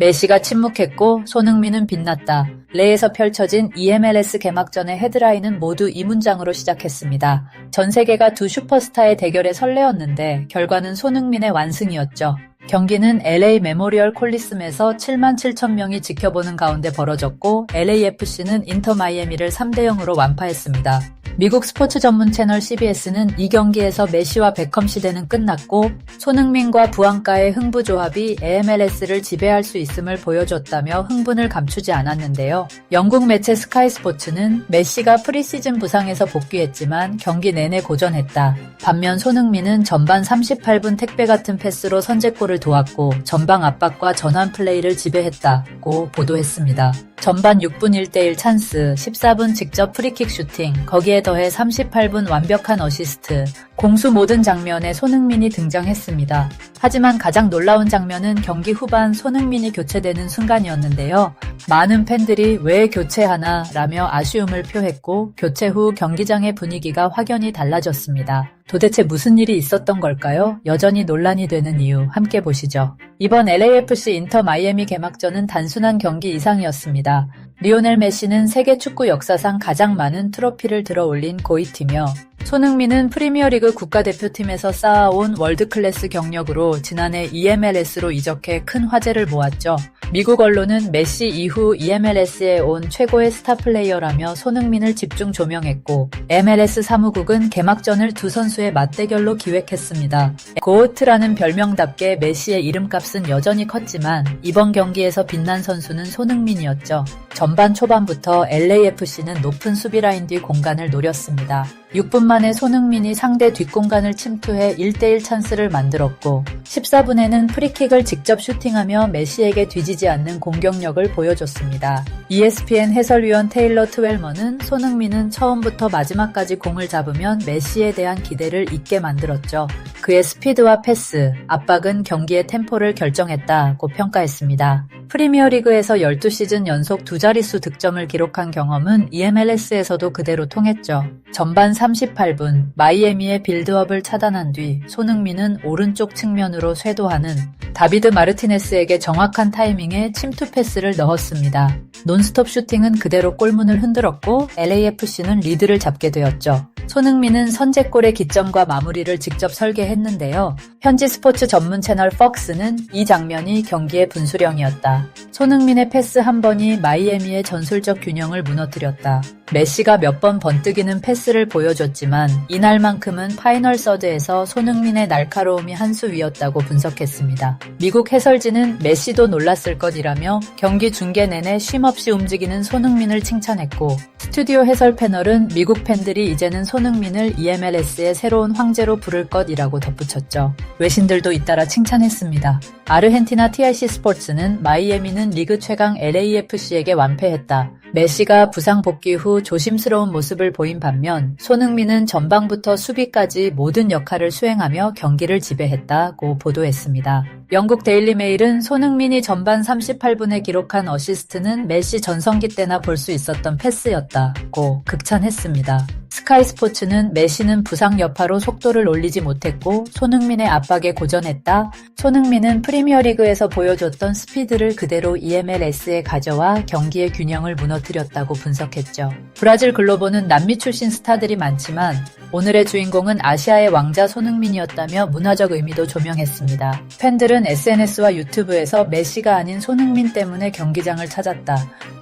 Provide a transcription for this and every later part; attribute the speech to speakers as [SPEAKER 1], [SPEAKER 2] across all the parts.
[SPEAKER 1] 메시가 침묵했고 손흥민은 빛났다. 레에서 펼쳐진 EMLS 개막전의 헤드라인은 모두 이 문장으로 시작했습니다. 전 세계가 두 슈퍼스타의 대결에 설레었는데 결과는 손흥민의 완승이었죠. 경기는 LA 메모리얼 콜리슴에서 77,000명이 지켜보는 가운데 벌어졌고 LAFC는 인터 마이애미를 3대0으로 완파했습니다. 미국 스포츠 전문 채널 CBS는 이 경기에서 메시와 베컴 시대는 끝났고 손흥민과 부안가의 흥부 조합이 AMLS를 지배할 수 있음을 보여줬다며 흥분을 감추지 않았는데요. 영국 매체 스카이 스포츠는 메시가 프리시즌 부상에서 복귀했지만 경기 내내 고전했다. 반면 손흥민은 전반 38분 택배 같은 패스로 선제골을 도왔고 전방 압박과 전환 플레이를 지배했다고 보도했습니다. 전반 6분 1대1 찬스, 14분 직접 프리킥 슈팅, 거기에 더해 38분 완벽한 어시스트, 공수 모든 장면에 손흥민이 등장했습니다. 하지만 가장 놀라운 장면은 경기 후반 손흥민이 교체되는 순간이었는데요. 많은 팬들이 왜 교체하나 라며 아쉬움을 표했고 교체 후 경기장의 분위기가 확연히 달라졌습니다. 도대체 무슨 일이 있었던 걸까요? 여전히 논란이 되는 이유 함께 보시죠. 이번 LAFC 인터 마이애미 개막전은 단순한 경기 이상이었습니다. 리오넬 메시는 세계 축구 역사상 가장 많은 트로피를 들어올린 고위티며 손흥민은 프리미어리그 국가대표팀에서 쌓아온 월드클래스 경력으로 지난해 EMLS로 이적해 큰 화제를 모았죠. 미국 언론은 메시 이후 EMLS에 온 최고의 스타 플레이어라며 손흥민을 집중 조명했고 MLS 사무국은 개막전을 두 선수의 맞대결로 기획했습니다. 고어트라는 별명답게 메시의 이름값은 여전히 컸지만 이번 경기에서 빛난 선수는 손흥민이었죠. 전반 초반부터 LAFC는 높은 수비 라인 뒤 공간을 노렸습니다. 6분 만에 손흥민이 상대 뒷공간을 침투해 1대1 찬스를 만들었고 14분에는 프리킥을 직접 슈팅하며 메시에게 뒤지지 않는 공격력을 보여줬습니다. ESPN 해설위원 테일러 트웰머는 손흥민은 처음부터 마지막까지 공을 잡으면 메시에 대한 기대를 잊게 만들었죠. 그의 스피드와 패스, 압박은 경기의 템포를 결정했다고 평가했습니다. 프리미어리그에서 12시즌 연속 두 자릿수 득점을 기록한 경험은 EMLS에서도 그대로 통했죠. 전반 38분 마이애미의 빌드업을 차단한 뒤 손흥민은 오른쪽 측면으로 쇄도하는 다비드 마르티네스에게 정확한 타이밍에 침투 패스를 넣었습니다. 논스톱 슈팅은 그대로 골문을 흔들었고 LAFC는 리드를 잡게 되었죠. 손흥민은 선제골의 기점과 마무리를 직접 설계했는데요. 현지 스포츠 전문 채널 퍽스는 이 장면이 경기의 분수령이었다. 손흥민의 패스 한 번이 마이애미의 전술적 균형을 무너뜨렸다. 메시가 몇 번 번뜩이는 패스를 보여줬지만 이날만큼은 파이널 서드에서 손흥민의 날카로움이 한 수 위였다고 분석했습니다. 미국 해설진은 메시도 놀랐을 것이라며 경기 중계 내내 쉼없이 움직이는 손흥민을 칭찬했고 스튜디오 해설 패널은 미국 팬들이 이제는 손흥민을 EMLS의 새로운 황제로 부를 것이라고 덧붙였죠. 외신들도 잇따라 칭찬했습니다. 아르헨티나 TRC 스포츠는 마이애미는 리그 최강 LAFC에게 완패했다. 메시가 부상 복귀 후 조심스러운 모습을 보인 반면 손흥민은 전방부터 수비까지 모든 역할을 수행하며 경기를 지배했다고 보도했습니다. 영국 데일리 메일은 손흥민이 전반 38분에 기록한 어시스트는 메시 전성기 때나 볼 수 있었던 패스였다고 극찬했습니다. 스카이 스포츠는 메시는 부상 여파로 속도를 올리지 못했고 손흥민의 압박에 고전했다. 손흥민은 프리미어리그에서 보여줬던 스피드를 그대로 EMLS에 가져와 경기의 균형을 무너뜨렸다고 분석했죠. 브라질 글로보는 남미 출신 스타들이 많지만 오늘의 주인공은 아시아의 왕자 손흥민이었다며 문화적 의미도 조명했습니다. 팬들은 SNS와 유튜브에서 메시가 아닌 손흥민 때문에 경기장을 찾았다.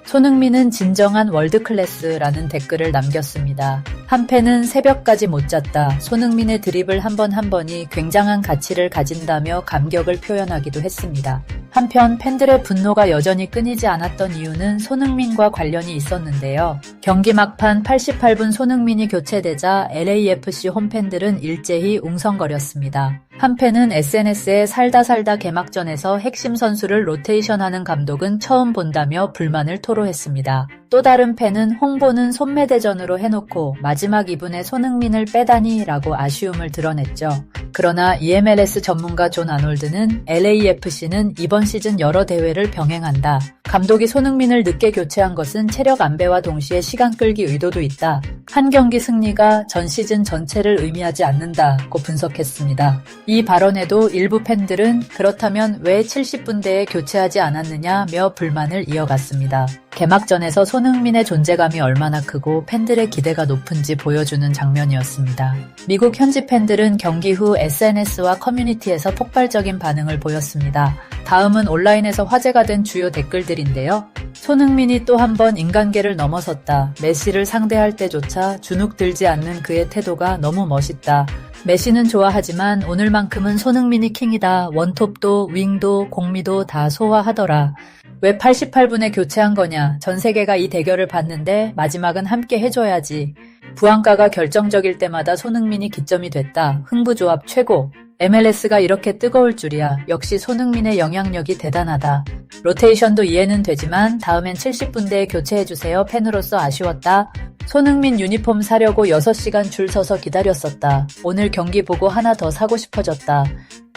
[SPEAKER 1] 손흥민은 진정한 월드클래스라는 댓글을 남겼습니다. 한 팬은 새벽까지 못 잤다. 손흥민의 드리블 한 번 한 번이 굉장한 가치를 가진다며 감격을 표현하기도 했습니다. 한편 팬들의 분노가 여전히 끊이지 않았던 이유는 손흥민과 관련이 있었는데요. 경기 막판 88분 손흥민이 교체되자 LAFC 홈팬들은 일제히 웅성거렸습니다. 한 팬은 SNS에 살다 개막전에서 핵심 선수를 로테이션하는 감독은 처음 본다며 불만을 토로했습니다. 또 다른 팬은 홍보는 손매대전으로 해놓고 마지막 2분에 손흥민을 빼다니 라고 아쉬움을 드러냈죠. 그러나 EMLS 전문가 존 아놀드는 LAFC는 이번 시즌 여러 대회를 병행한다. 감독이 손흥민을 늦게 교체한 것은 체력 안배와 동시에 시간 끌기 의도도 있다. 한 경기 승리가 전 시즌 전체를 의미하지 않는다고 분석했습니다. 이 발언에도 일부 팬들은 그렇다면 왜 70분대에 교체하지 않았느냐며 불만을 이어갔습니다. 개막전에서 손흥민의 존재감이 얼마나 크고 팬들의 기대가 높은지 보여주는 장면이었습니다. 미국 현지 팬들은 경기 후 SNS와 커뮤니티에서 폭발적인 반응을 보였습니다. 다음은 온라인에서 화제가 된 주요 댓글들인데요. 손흥민이 또 한 번 인간계를 넘어섰다. 메시를 상대할 때조차 주눅 들지 않는 그의 태도가 너무 멋있다. 메시는 좋아하지만 오늘만큼은 손흥민이 킹이다. 원톱도 윙도 공미도 다 소화하더라. 왜 88분에 교체한 거냐. 전 세계가 이 대결을 봤는데 마지막은 함께 해줘야지. 부안가가 결정적일 때마다 손흥민이 기점이 됐다. 흥부조합 최고. MLS가 이렇게 뜨거울 줄이야. 역시 손흥민의 영향력이 대단하다. 로테이션도 이해는 되지만 다음엔 70분대에 교체해주세요. 팬으로서 아쉬웠다. 손흥민 유니폼 사려고 6시간 줄 서서 기다렸었다. 오늘 경기 보고 하나 더 사고 싶어졌다.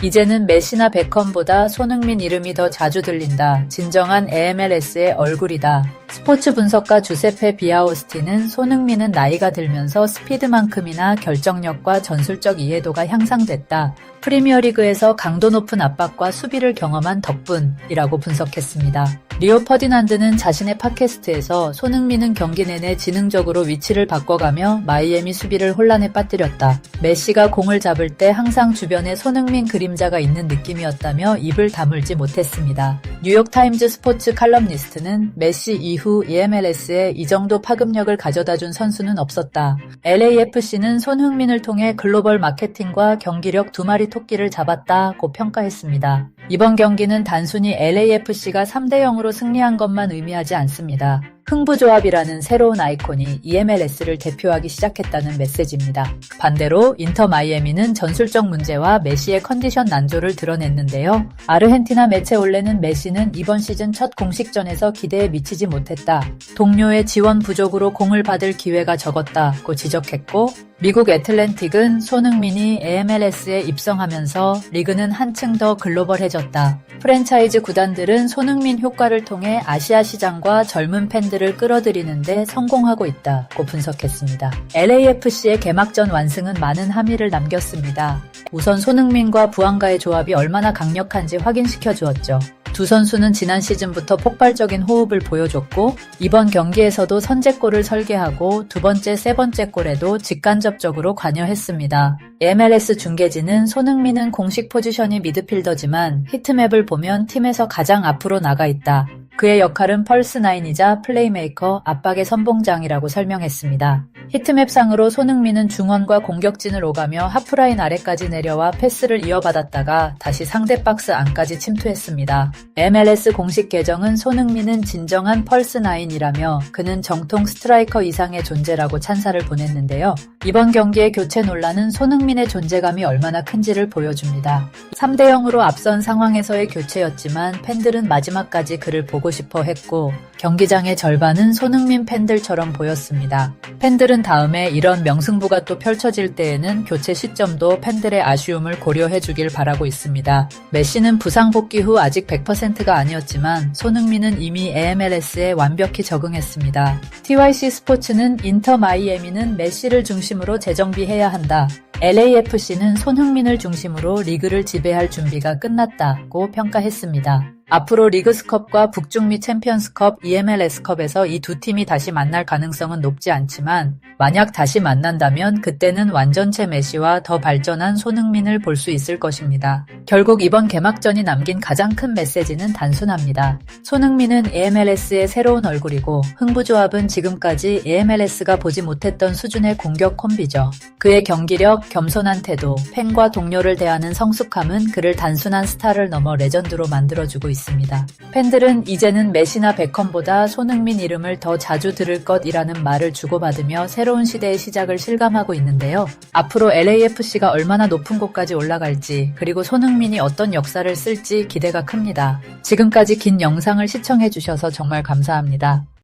[SPEAKER 1] 이제는 메시나 베컴보다 손흥민 이름이 더 자주 들린다. 진정한 AMLS의 얼굴이다. 스포츠 분석가 주세페 비아오스티는 손흥민은 나이가 들면서 스피드만큼이나 결정력과 전술적 이해도가 향상됐다. 프리미어리그에서 강도 높은 압박과 수비를 경험한 덕분이라고 분석했습니다. 리오 퍼디난드는 자신의 팟캐스트에서 손흥민은 경기 내내 지능적으로 위치를 바꿔가며 마이애미 수비를 혼란에 빠뜨렸다. 메시가 공을 잡을 때 항상 주변에 손흥민 그림자가 있는 느낌이었다며 입을 다물지 못했습니다. 뉴욕타임즈 스포츠 칼럼니스트는 메시 이후 EMLS에 이 정도 파급력을 가져다준 선수는 없었다. LAFC는 손흥민을 통해 글로벌 마케팅과 경기력 두 마리 토끼를 잡았다고 평가했습니다. 이번 경기는 단순히 LAFC가 3대0으로 승리한 것만 의미하지 않습니다. 흥부조합이라는 새로운 아이콘이 EMLS를 대표하기 시작했다는 메시지입니다. 반대로 인터 마이애미는 전술적 문제와 메시의 컨디션 난조를 드러냈는데요. 아르헨티나 매체 올레는 메시는 이번 시즌 첫 공식전에서 기대에 미치지 못했다. 동료의 지원 부족으로 공을 받을 기회가 적었다고 지적했고, 미국 애틀랜틱은 손흥민이 AMLS에 입성하면서 리그는 한층 더 글로벌해졌다. 프랜차이즈 구단들은 손흥민 효과를 통해 아시아 시장과 젊은 팬들을 끌어들이는데 성공하고 있다고 분석했습니다. LAFC의 개막전 완승은 많은 함의를 남겼습니다. 우선 손흥민과 부안가의 조합이 얼마나 강력한지 확인시켜 주었죠. 두 선수는 지난 시즌부터 폭발적인 호흡을 보여줬고 이번 경기에서도 선제골을 설계하고 두 번째, 세 번째 골에도 직간접적으로 관여했습니다. MLS 중계진은 손흥민은 공식 포지션이 미드필더지만 히트맵을 보면 팀에서 가장 앞으로 나가 있다. 그의 역할은 펄스9이자 플레이메이커, 압박의 선봉장이라고 설명했습니다. 히트맵상으로 손흥민은 중원과 공격진을 오가며 하프라인 아래까지 내려와 패스를 이어받았다가 다시 상대 박스 안까지 침투했습니다. MLS 공식 계정은 손흥민은 진정한 펄스9이라며 그는 정통 스트라이커 이상의 존재라고 찬사를 보냈는데요. 이번 경기의 교체 논란은 손흥민의 존재감이 얼마나 큰지를 보여줍니다. 3대0으로 앞선 상황에서의 교체였지만 팬들은 마지막까지 그를 보고 싶어 했고 경기장의 절반은 손흥민 팬들처럼 보였습니다. 팬들은 다음에 이런 명승부가 또 펼쳐질 때에는 교체 시점도 팬들의 아쉬움을 고려해주길 바라고 있습니다. 메시는 부상 복귀 후 아직 100%가 아니었지만 손흥민은 이미 AMLS에 완벽히 적응했습니다. TYC 스포츠는 인터 마이애미는 메시를 중심으로 재정비해야 한다. LAFC는 손흥민을 중심으로 리그를 지배할 준비가 끝났다고 평가했습니다. 앞으로 리그스컵과 북중미 챔피언스컵, EMLS컵에서 이 두 팀이 다시 만날 가능성은 높지 않지만 만약 다시 만난다면 그때는 완전체 메시와 더 발전한 손흥민을 볼 수 있을 것입니다. 결국 이번 개막전이 남긴 가장 큰 메시지는 단순합니다. 손흥민은 AMLS의 새로운 얼굴이고 흥부조합은 지금까지 AMLS가 보지 못했던 수준의 공격 콤비죠. 그의 경기력, 겸손한 태도, 팬과 동료를 대하는 성숙함은 그를 단순한 스타를 넘어 레전드로 만들어주고 있습니다. 팬들은 이제는 메시나 베컴보다 손흥민 이름을 더 자주 들을 것이라는 말을 주고받으며 새로운 시대의 시작을 실감하고 있는데요. 앞으로 LAFC가 얼마나 높은 곳까지 올라갈지 그리고 손흥민이 어떤 역사를 쓸지 기대가 큽니다. 지금까지 긴 영상을 시청해주셔서 정말 감사합니다.